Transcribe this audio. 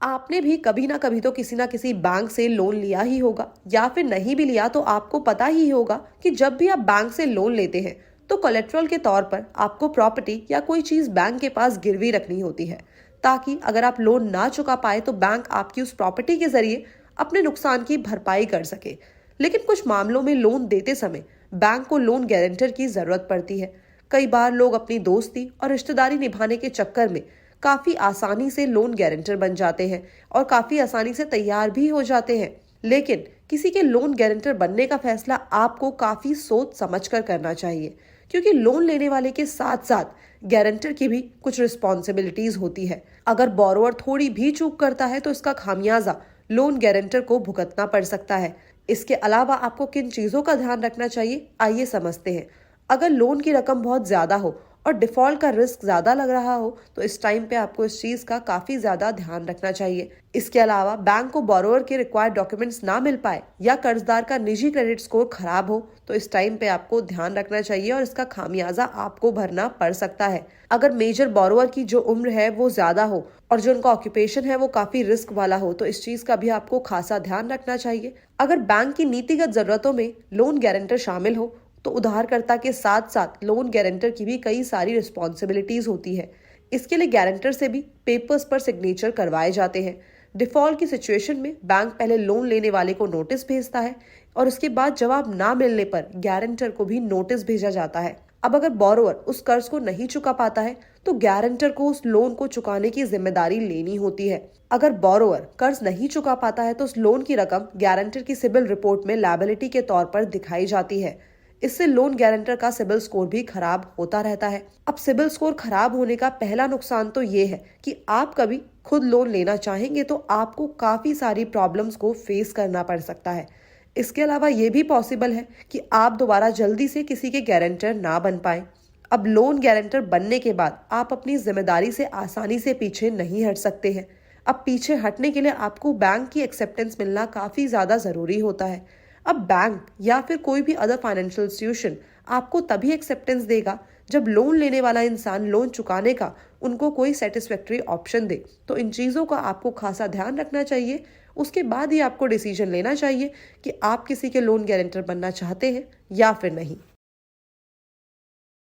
आपने भी कभी ना कभी तो किसी ना किसी बैंक से लोन लिया ही होगा, या फिर नहीं भी लिया तो आपको पता ही होगा कि जब भी आप बैंक से लोन लेते हैं तो कोलेट्रल के तौर पर आपको प्रॉपर्टी या कोई चीज बैंक के पास गिरवी रखनी होती है, ताकि अगर आप लोन ना चुका पाए तो बैंक आपकी उस प्रॉपर्टी के जरिए अपने नुकसान की भरपाई कर सके। लेकिन कुछ मामलों में लोन देते समय बैंक को लोन गारंटर की जरूरत पड़ती है। कई बार लोग अपनी दोस्ती और रिश्तेदारी निभाने के चक्कर में काफी आसानी से लोन गारंटर बन जाते हैं और काफी आसानी से तैयार भी हो जाते हैं। लेकिन किसी के लोन गारंटर बनने का फैसला आपको काफी सोच समझकर करना चाहिए, क्योंकि लोन लेने वाले के साथ साथ गारंटर की भी कुछ रिस्पॉन्सिबिलिटीज होती है। अगर बोरोवर थोड़ी भी चूक करता है तो इसका खामियाजा लोन गारंटर को भुगतना पड़ सकता है। इसके अलावा आपको किन चीजों का ध्यान रखना चाहिए, आइए समझते हैं। अगर लोन की रकम बहुत ज्यादा हो और डिफॉल्ट का रिस्क ज्यादा लग रहा हो तो इस टाइम पे आपको इस चीज का काफी ज्यादा ध्यान रखना चाहिए। इसके अलावा बैंक को बोरोवर के रिक्वायर्ड डॉक्यूमेंट्स ना मिल पाए या कर्जदार का निजी क्रेडिट स्कोर खराब हो तो इस टाइम पे आपको ध्यान रखना चाहिए और इसका खामियाजा आपको भरना पड़ सकता है। अगर मेजर बोरोवर की जो उम्र है वो ज्यादा हो और जो उनका ऑक्यूपेशन है वो काफी रिस्क वाला हो तो इस चीज का भी आपको खासा ध्यान रखना चाहिए। अगर बैंक की नीतिगत जरूरतों में लोन गारंटर शामिल हो तो उधारकर्ता के साथ साथ लोन गारंटर की भी कई सारी रिस्पॉन्सिबिलिटीज होती है। इसके लिए गारंटर से भी पेपर्स पर सिग्नेचर करवाए जाते हैं। डिफॉल्ट की सिचुएशन में बैंक पहले लोन लेने वाले को नोटिस भेजता है और उसके बाद जवाब ना मिलने पर गारंटर को भी नोटिस भेजा जाता है। अब अगर बोरोवर उस कर्ज को नहीं चुका पाता है तो गारंटर को उस लोन को चुकाने की जिम्मेदारी लेनी होती है। अगर बोरोवर कर्ज नहीं चुका पाता है तो उस लोन की रकम गारंटर की सिबिल रिपोर्ट में लायबिलिटी के तौर पर दिखाई जाती है। इससे लोन गारंटर का सिबिल स्कोर भी खराब होता रहता है। अब सिबिल स्कोर खराब होने का पहला नुकसान तो ये है कि आप कभी खुद लोन लेना चाहेंगे तो आपको काफी सारी प्रॉब्लम्स को फेस करना पड़ सकता है। इसके अलावा ये भी पॉसिबल है कि आप दोबारा जल्दी से किसी के गारंटर ना बन पाए। अब लोन गारंटर बनने के बाद आप अपनी जिम्मेदारी से आसानी से पीछे नहीं हट सकते हैं। अब पीछे हटने के लिए आपको बैंक की एक्सेप्टेंस मिलना काफी ज्यादा जरूरी होता है। अब बैंक या फिर कोई भी अदर फाइनेंशियल इंस्टीट्यूशन आपको तभी एक्सेप्टेंस देगा जब लोन लेने वाला इंसान लोन चुकाने का उनको कोई सेटिस्फैक्टरी ऑप्शन दे। तो इन चीज़ों का आपको खासा ध्यान रखना चाहिए। उसके बाद ही आपको डिसीजन लेना चाहिए कि आप किसी के लोन गारंटर बनना चाहते हैं या फिर नहीं।